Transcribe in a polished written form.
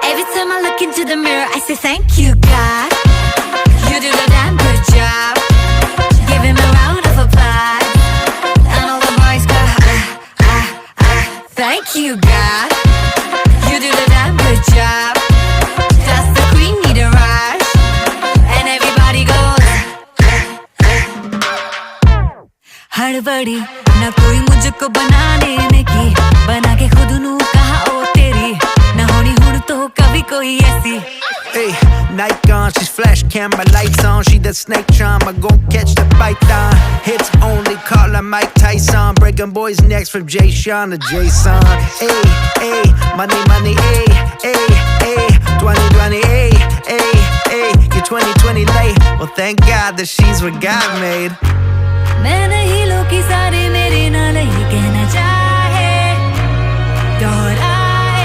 Every time I look into the mirror, I say thank you, God. You do the damn good job. Give him a round of applause. And all the boys go, thank you, God. You do the damn good job. Does the queen need a rush? And everybody goes, हड़बड़ी ना कोई मुझको बनाने में की, बना के खुद नू कहा ओ तेरी, ना होनी हुन तो कभी कोई ऐसी. Hey, night gone, she's flash camera lights on. She that snake charm, I gon' catch the python. Hits only, call her Mike Tyson. Breaking boys' necks from Jay Sean to Jason. Hey, hey, money, money, hey, hey, hey. 2020, hey, hey, hey. You're 2020 late. Well, thank God that she's what God made. मैं नहीं लोग की सारे मेरे नाल ही कहना चाहे दोहरा